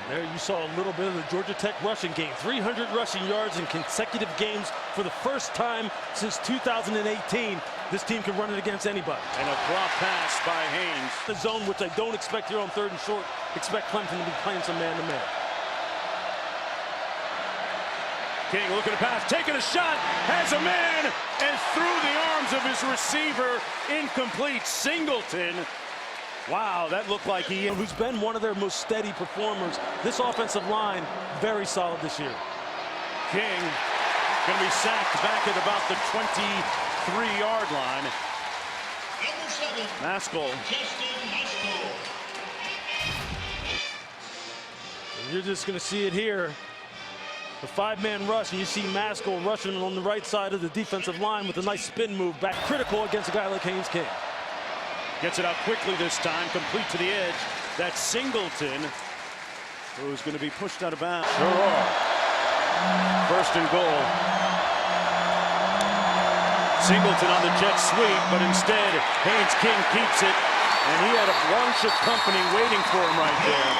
There you saw a little bit of the Georgia Tech rushing game. 300 rushing yards in consecutive games for the first time since 2018. This team can run it against anybody. And a drop pass by Haynes. The zone, which I don't expect here on 3rd and short. Expect Clemson to be playing some man-to-man. King looking to pass, taking a shot, has a man, and through the arms of his receiver, incomplete. Singleton. Wow, that looked like who's been one of their most steady performers. This offensive line, very solid this year. King going to be sacked back at about the 23-yard line. Maskell. You're just going to see it here. The 5-man rush, and you see Maskell rushing on the right side of the defensive line with a nice spin move back, critical against a guy like Haynes King. Gets it out quickly this time, complete to the edge. That's Singleton, who's going to be pushed out of bounds. Sure are. 1st and goal. Singleton on the jet sweep, but instead Haynes King keeps it, and he had a bunch of company waiting for him right there.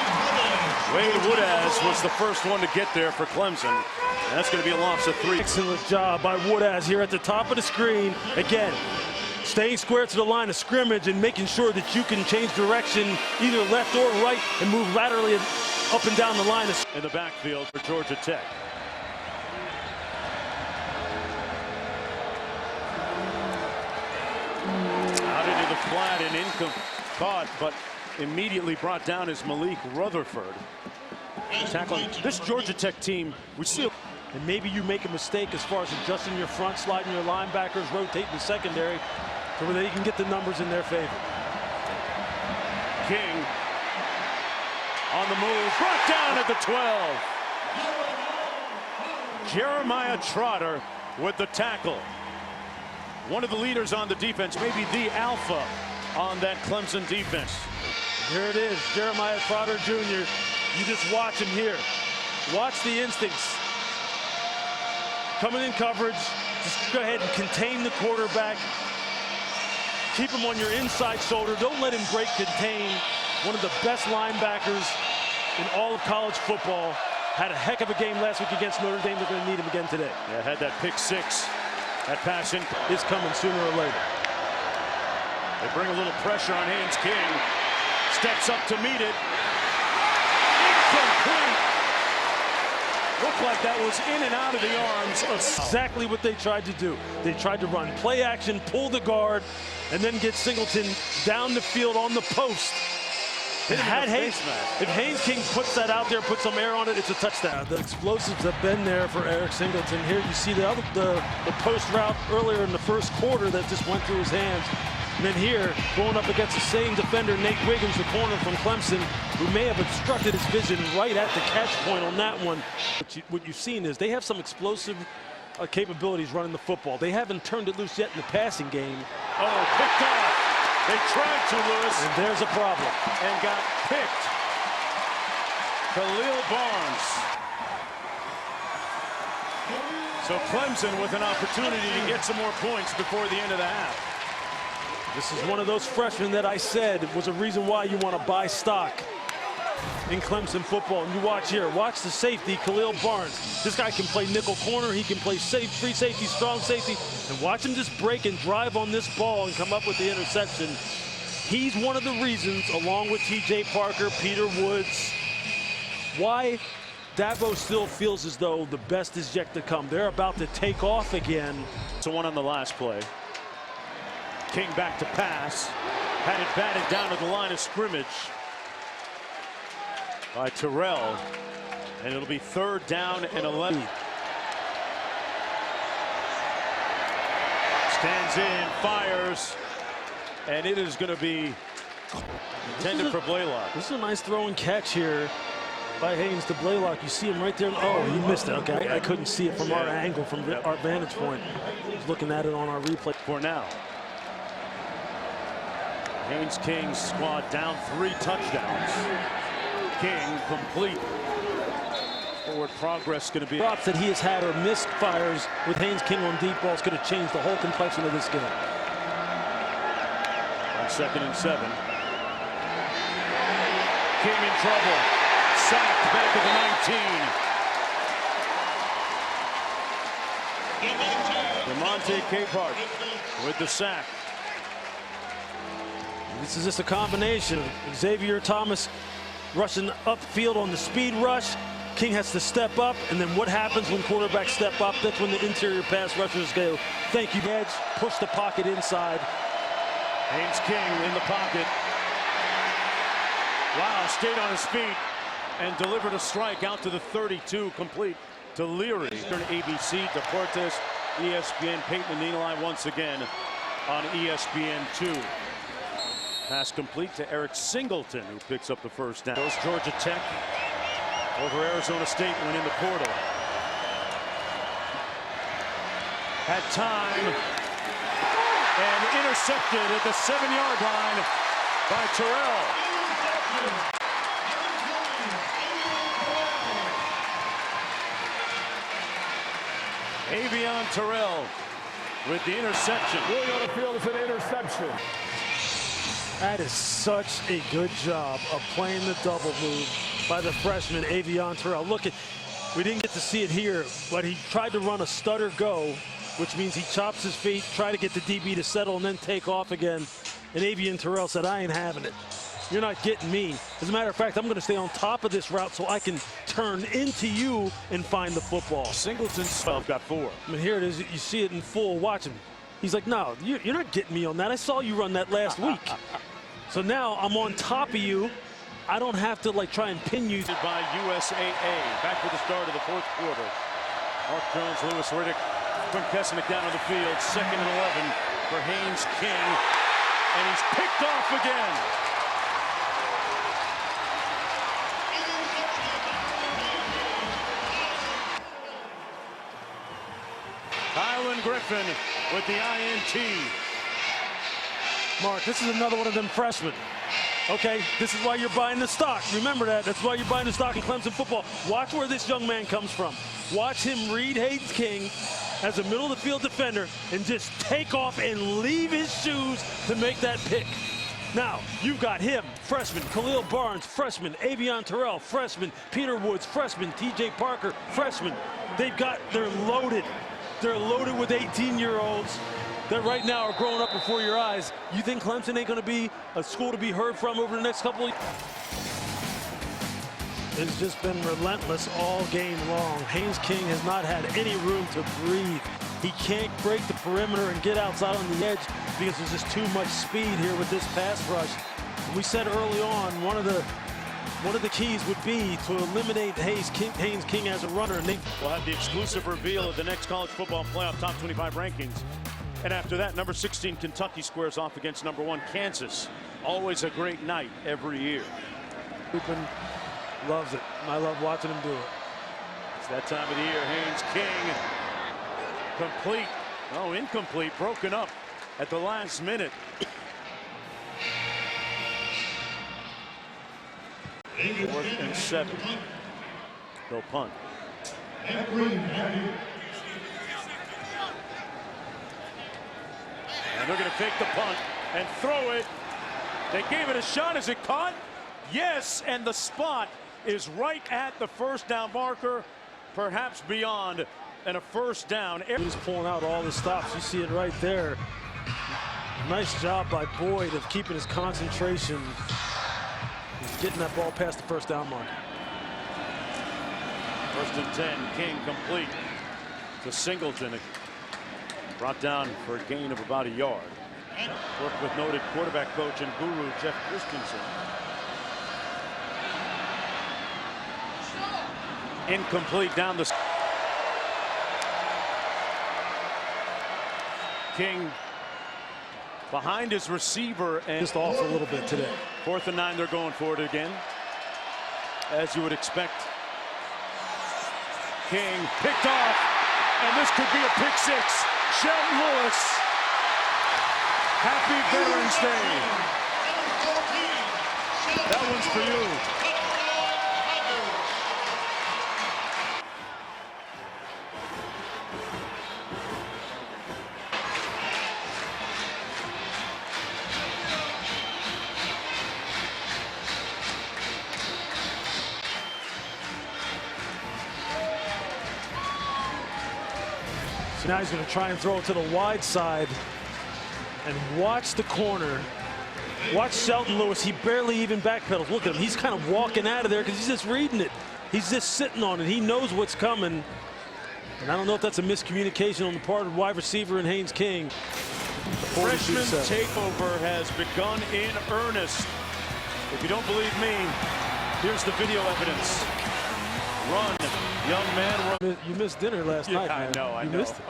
Wade Woodaz was the first one to get there for Clemson. And that's going to be a loss of 3. Excellent job by Woodaz here at the top of the screen. Again, staying square to the line of scrimmage and making sure that you can change direction either left or right and move laterally up and down the line. In the backfield for Georgia Tech. Out into the flat and caught, but immediately brought down is Malik Rutherford. Tackling this Georgia Tech team, we see. And maybe you make a mistake as far as adjusting your front, sliding your linebackers, rotating the secondary to where they can get the numbers in their favor. King on the move, brought down at the 12. Jeremiah Trotter with the tackle. One of the leaders on the defense, maybe the alpha on that Clemson defense. Here it is, Jeremiah Trotter Jr. You just watch him here. Watch the instincts. Coming in coverage, just go ahead and contain the quarterback. Keep him on your inside shoulder. Don't let him break contain. One of the best linebackers in all of college football. Had a heck of a game last week against Notre Dame. They're going to need him again today. Yeah, had that pick 6. That pass in is coming sooner or later. They bring a little pressure on Haynes King. Steps up to meet it. Incomplete. Looked like that was in and out of the arms of... Exactly what they tried to do. They tried to run play action, pull the guard, and then get Singleton down the field on the post. If Haynes King puts that out there, puts some air on it, it's a touchdown. The explosives have been there for Eric Singleton. Here you see the post route earlier in the first quarter that just went through his hands. And then here, going up against the same defender, Nate Wiggins, the corner from Clemson, who may have obstructed his vision right at the catch point on that one. What you've seen is they have some explosive capabilities running the football. They haven't turned it loose yet in the passing game. Oh, picked off. They tried to, Lewis. And there's a problem. And got picked. Khalil Barnes. So Clemson with an opportunity to get some more points before the end of the half. This is one of those freshmen that I said was a reason why you want to buy stock in Clemson football. And you watch here, watch the safety, Khalil Barnes. This guy can play nickel corner, he can play free safety, strong safety, and watch him just break and drive on this ball and come up with the interception. He's one of the reasons, along with TJ Parker, Peter Woods, why Dabo still feels as though the best is yet to come. They're about to take off again. So one on the last play. King back to pass. Had it batted down to the line of scrimmage by Terrell. And it'll be 3rd down and 11. Stands in, fires. And it is going to be intended for Blaylock. This is a nice throw and catch here by Haynes to Blaylock. You see him right there. Oh, he missed it. Okay, I couldn't see it from our angle, from our vantage point. I was looking at it on our replay. For now. Haynes King's squad down 3 touchdowns. King complete. Forward progress going to be. Drops that he has had or missed fires with Haynes King on deep balls could have changed the whole complexion of this game. On 2nd and 7. King in trouble. Sacked DeMonte Capehart with the sack. This is just a combination of Xavier Thomas rushing upfield on the speed rush. King has to step up, and then what happens when quarterbacks step up? That's when the interior pass rushers go, thank you, edge, push the pocket inside. Haynes King in the pocket. Wow, stayed on his feet and delivered a strike out to the 32, complete to Leary. ABC, Deportes, ESPN, Peyton and Eli once again on ESPN2. Pass complete to Eric Singleton, who picks up the first down. Goes Georgia Tech over Arizona State when in the portal. Had time and intercepted at the 7-yard line by Terrell. Avion Terrell with the interception. Going on the field is an interception. That is such a good job of playing the double move by the freshman Avion Terrell. Look, we didn't get to see it here, but he tried to run a stutter go, which means he chops his feet, try to get the DB to settle, and then take off again. And Avion Terrell said, I ain't having it. You're not getting me. As a matter of fact, I'm going to stay on top of this route so I can turn into you and find the football. Singleton's got 4. I mean, here it is. You see it in full. Watch him. He's like, no, you're not getting me on that. I saw you run that last week. So now I'm on top of you. I don't have to like try and pin you. By USAA. Back to the start of the 4th quarter. Mark Jones, Lewis Riddick, Quintessinic down on the field. 2nd and 11 for Haynes King. And he's picked off again. Kylan Griffin with the INT. Mark, this is another one of them freshmen. Okay, this is why you're buying the stock. Remember that. That's why you're buying the stock in Clemson football. Watch where this young man comes from. Watch him read Haynes King as a middle of the field defender and just take off and leave his shoes to make that pick. Now, you've got him, freshman, Khalil Barnes, freshman, Avion Terrell, freshman, Peter Woods, freshman, TJ Parker, freshman. They're loaded. They're loaded with 18-year-olds that right now are growing up before your eyes. You think Clemson ain't going to be a school to be heard from over the next couple of years? It's just been relentless all game long. Haynes King has not had any room to breathe. He can't break the perimeter and get outside on the edge because there's just too much speed here with this pass rush. We said early on one of the keys would be to eliminate Haynes King as a runner. And we'll have the exclusive reveal of the next college football playoff top 25 rankings. And after that, number 16 Kentucky squares off against number 1 Kansas. Always a great night every year. Cooper loves it. I love watching him do it. It's that time of the year. Haynes King complete. Oh, incomplete. Broken up at the last minute. 4th and 7. They'll punt. And they're going to take the punt and throw it. They gave it a shot. Is it caught? Yes, and the spot is right at the first down marker, perhaps beyond, and a first down. He's pulling out all the stops. You see it right there. Nice job by Boyd of keeping his concentration. He's getting that ball past the first down marker. 1st and 10, King complete to Singleton. Brought down for a gain of about a yard. Worked with noted quarterback coach and guru Jeff Christensen. Incomplete down the. King behind his receiver and just off a little bit today. 4th and 9, they're going for it again. As you would expect. King picked off, and this could be a pick 6. Shelton Lewis. Happy Veterans Day. That one's for you. So now he's going to try and throw it to the wide side. And watch the corner. Watch Shelton Lewis. He barely even backpedals. Look at him. He's kind of walking out of there because he's just reading it. He's just sitting on it. He knows what's coming. And I don't know if that's a miscommunication on the part of wide receiver and Haynes King. Freshman takeover has begun in earnest. If you don't believe me, here's the video evidence. Run, young man. Run. You missed dinner last night, man. I know. Missed it.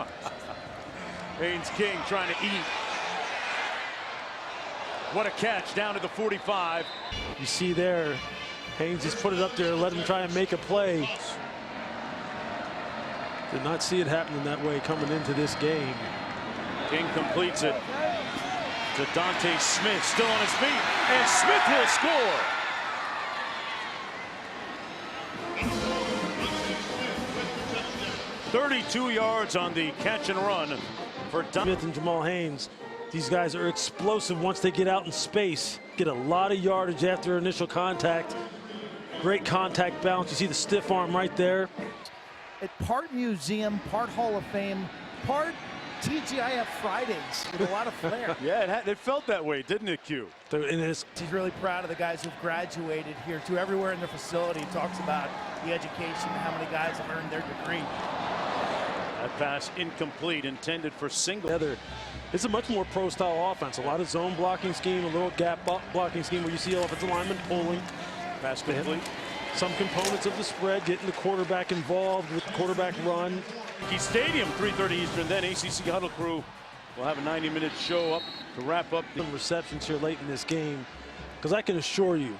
Haynes King trying to eat. What a catch down to the 45. You see there, Haynes just put it up there, let him try and make a play. Did not see it happening that way coming into this game. King completes it to Dante Smith, still on his feet, and Smith will score. .32 yards on the catch and run for Smith and Jamal Haynes. These guys are explosive once they get out in space. Get a lot of yardage after initial contact. Great contact balance. You see the stiff arm right there. At part museum, part Hall of Fame, part TGIF Fridays with a lot of flair. Yeah, it felt that way, didn't it, Q? He's really proud of the guys who've graduated here too. Everywhere in the facility he talks about the education and how many guys have earned their degree. That pass incomplete, intended for single. It's a much more pro-style offense. A lot of zone blocking scheme, a little gap blocking scheme where you see offensive linemen pulling. Pass complete. Some components of the spread, getting the quarterback involved with the quarterback run. Key Stadium, 3:30 Eastern. Then ACC Huddle Crew will have a 90-minute show up to wrap up the receptions here late in this game. Because I can assure you,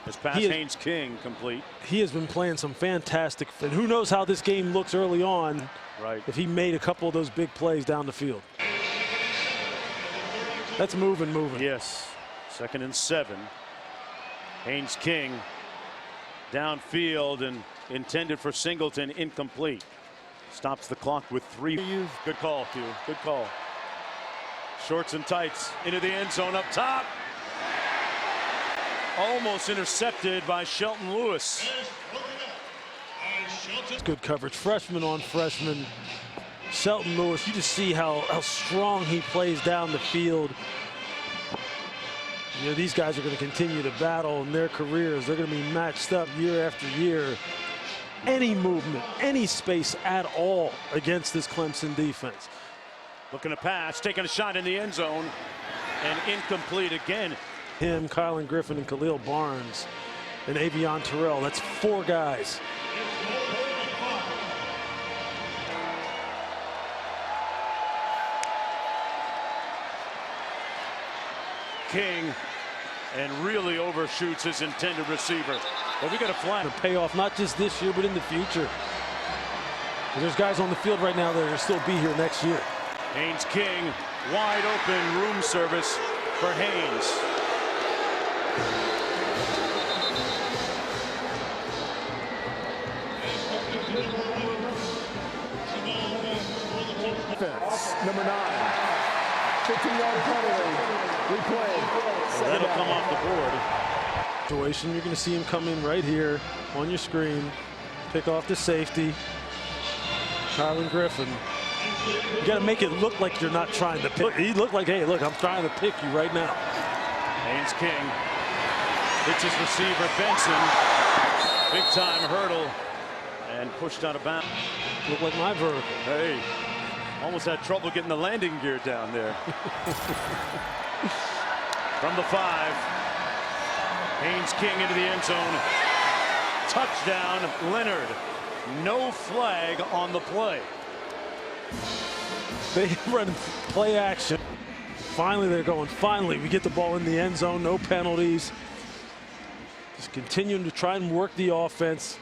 this pass, Haynes King complete. He has been playing some fantastic. And who knows how this game looks early on. Right. If he made a couple of those big plays down the field. That's moving. Yes. 2nd and 7. Haynes King downfield and intended for Singleton, incomplete. Stops the clock with 3. Good call, Q. Good call. Shorts and tights into the end zone up top. Almost intercepted by Shelton Lewis. It's good coverage. Freshman on freshman. Shelton Lewis, you just see how strong he plays down the field. You know, these guys are going to continue to battle in their careers. They're going to be matched up year after year. Any movement, any space at all against this Clemson defense. Looking to pass, taking a shot in the end zone, and incomplete again. Him, Kylan Griffin, and Khalil Barnes, and Avion Terrell. That's 4 guys. King, and really overshoots his intended receiver. But we got a flag. To pay off not just this year, but in the future. There's guys on the field right now that will still be here next year. Haynes King, wide open room service for Haynes. Number 9. 15-yard penalty. Replay. That'll come off the board. Situation, you're going to see him come in right here on your screen. Pick off the safety. Kylan Griffin. You got to make it look like you're not trying to pick. He looked like, hey, look, I'm trying to pick you right now. Haynes King hits his receiver, Benson. Big time hurdle and pushed out of bounds. Look like my vertical. Hey, almost had trouble getting the landing gear down there. From the 5, Haynes King into the end zone. Touchdown, Leonard. No flag on the play. They run play action. Finally, they're going. Finally, we get the ball in the end zone. No penalties. Just continuing to try and work the offense.